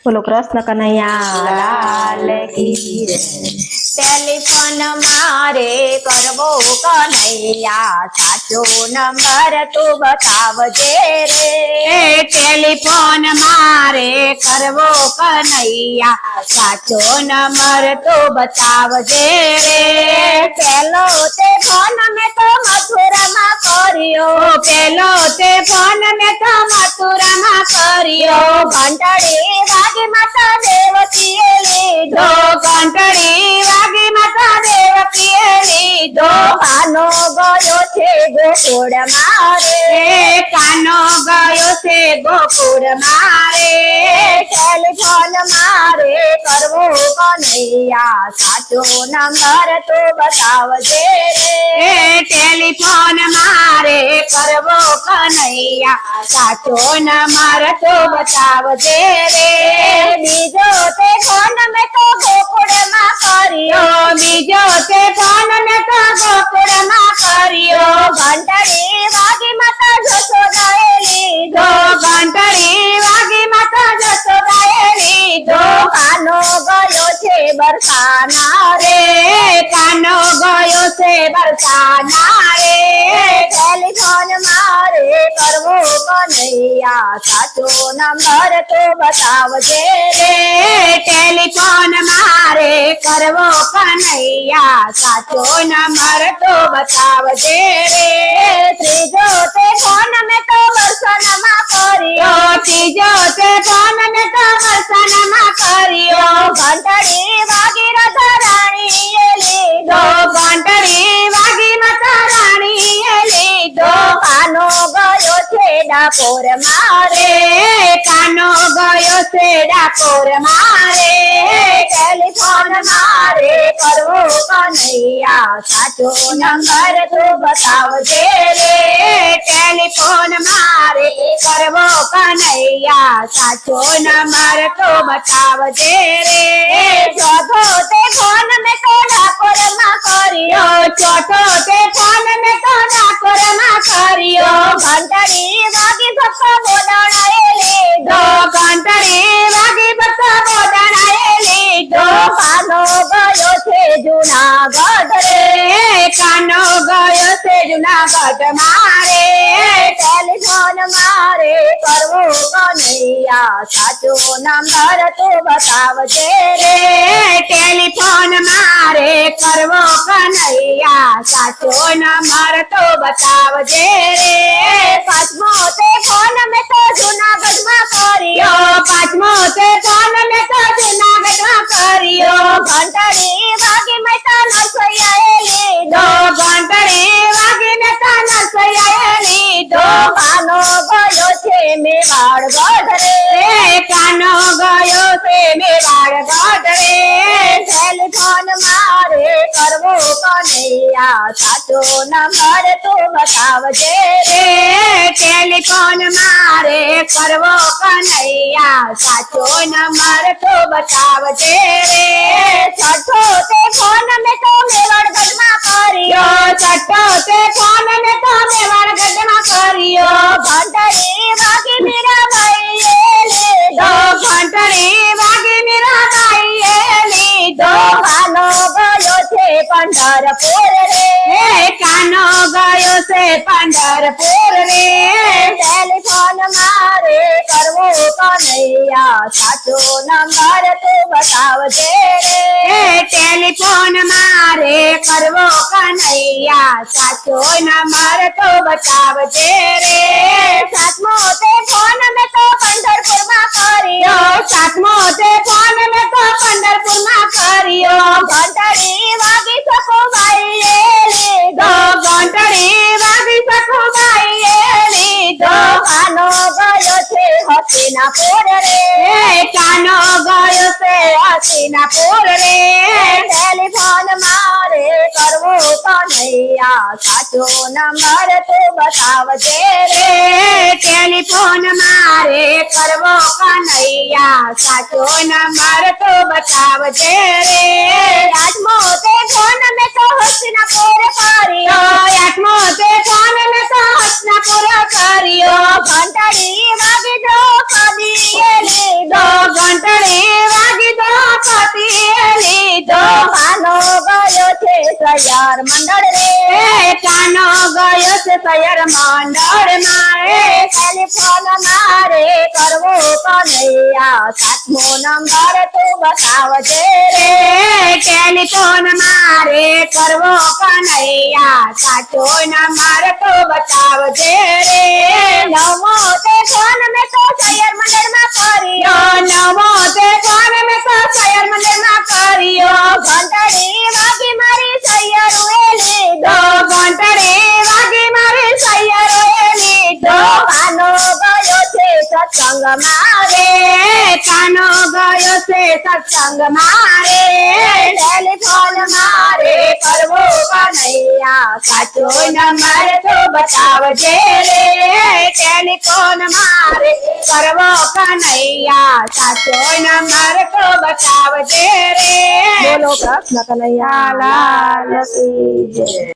બોલો કૃષ્ણ કનૈયા લાલ કી જય। ટેલિફોન મારે કરવો કનૈયા સાચો નંબર તું બતાવજે રે। ટેલિફોન મારે કરવો કનૈયા સાચો નંબર તું બતાવજે રે। પેલો તે ફોન મેં તો મથુરામાં કર્યો, પેલો તે ફોન મેં તો મથુરામાં કર્યો। ઘંટડી વાગી માતા દેવકીએ લીધો, ઘંટડી વાગી માતા દેવકીએ લીધો। કાનો ગયો છે ગોકુળ મારે, કાનો ગયો છે ગોકુળ મારે। ટેલિફોન મારે કરવો કનૈયા સાચો નંબર તું બતાવજે રે। ટેલિફોન મારે કરવો કનૈયા સાચો નંબર તું બતાવજે રે। બીજો તે ફોન મેં તો ગોકુળમાં કર્યો, બીજો તે ફોન મેં તો ગોકુળમાં કર્યો। ઘંટડી વાગી માતા જશોદાએ લીધો, ઘંટડી વાગી માતા જશોદાએ લીધો। કાનો ગયો છે બરસાના રે, કાનો ગયો છે બરસાના રે। ટેલિફોન મારે કરવો કનૈયા સાચો નંબર તું બતાવજે રે। ટેલિફોન મારે કરવો કનૈયા સાચો નંબર તું બતાવજે રે। ત્રીજો તે ફોન મેં તો વરસાદમાં કર્યો, ત્રીજો તે ફોન મેં તો વરસાદમાં કર્યો। ઘંટડી વાગી રાધા રાણીએ લીધો, ઘંટડી વાગી માતા રાણીએ લીધો। કાનો ગયો છે ડાકોર મારે, કાનો ગયો છે ડાકોર મારે। ટેલિફોન મારે કરવો કનૈયા સાચો નંબર તું બતાવજે રે। ટેલિફોન મારે કરવો કનૈયા સાચો નંબર તું બતાવજે રે। ચોથો તે ફોન મેં તો ડાકોરમાં કર્યો, ચોથો તે ફોન મેં તો ડાકોરમાં કર્યો। ઘંટડી વાગી ભક્ત બોડાણાએ લીધો, ઘંટડી વાગી ભક્ત બોડાણાએ લીધો। કાનો ગયો છે જુનાગઢ રે, કાનો ગયો છે જુનાગઢ મારે। ટેલિફોન મારે કરવો કનૈયા સાચો નંબર તું બતાવજે રે। ટેલિફોન મારે કરવો કનૈયા સાચો નંબર તું બતાવજે રે। પાંચમો તે ફોન મેં તો જુનાગઢમાં કર્યો, પાંચમો તે ફોન મેં તો જુનાગઢમાં કર્યો। ઘંટડી વાગી મહેતા નરસૈયાએ લીધો, ઘંટડી વાગી મહેતા નરસૈયાએ લીધો। કાનો ગયો છે મેવાડ ગઢ રે, કાનો ગયો છે મેવાડ ગઢ રે। ટેલિફોન મારે કરવો કનૈયા સાચો નંબર તું બતાવજે રે। ટેલિફોન મારે કરવો કનૈયા સાચો નંબર તું બતાવજે રે। છઠ્ઠો તે ફોન મેં તો મેવાડગઢમાં કર્યો, છઠ્ઠો તે ફોન મેં તો મેવાડગઢમાં કર્યો। ઘંટડી વાગી મીરાબાઈએ લીધો, ઘંટડી વાગી મીરાબાઈએ લીધો। કાનો ગયો છે પંઢરપુર રે, કાનો ગયો છે પંઢરપુર રે। ટેલિફોન મારે કરવો કનૈયા સાચો નંબર તું બતાવજે રે। ટેલિફોન મારે કરવો કનૈયા સાચો નંબર તું બતાવજે રે। સાતમો તે ફોન મેં તો પંઢરપુરમાં કર્યો, સાતમો તે ફોન મેં તો પંઢરપુરમાં કર્યો। ઘંટડી વાગી સખુબાઈએ લીધો, ઘંટડી વાગી સખુબાઈએ લીધો। કાનો ગયો છે હસ્તિનાપુર રે, કાનો ગયો છે હસ્તિનાપુર રે। ટેલિફોન મારે કરવો કનૈયા સાચો નંબર તું બતાવજે રે। ટેલિફોન મારે કરવો કનૈયા સાચો નંબર તું બતાવજે રે। આઠમો તે ફોન મેં તો હસ્તિનાપુર કર્યો, આઠમો તે ફોન મેં તો હસ્તિનાપુર કર્યો। ઘંટડી વાગી દ્રૌપદીએ લીધો, ઘંટડી કનૈયા સાતમો નંબર તું બતાવજે રે ટેલિફોન મારે કરવો કનૈયા સાચો નંબર તું બતાવજે રે નવમો તે ફોન મેં તો શહેર મંડળમાં કર્યો નવમો તે ફોન મેં તો શહેર મંડળમાં કર્યો ઘંટડી વાગી મારી સૈયરોએ લીધો ઘંટડી વાગી મારી સૈયરોએ લીધો કાનો ગયો છે સત્સંગ મારે કાનો ગયો છે સત્સંગ મારે ટેલિફોન મારે કરવો કનૈયા સાચો નંબર તો બતાવજે રે ટેલિફોન મારે કરવો કનૈયા સાચો નંબર તો બતાવજે રે બોલો કૃષ્ણ કનૈયા લાલ કી જય.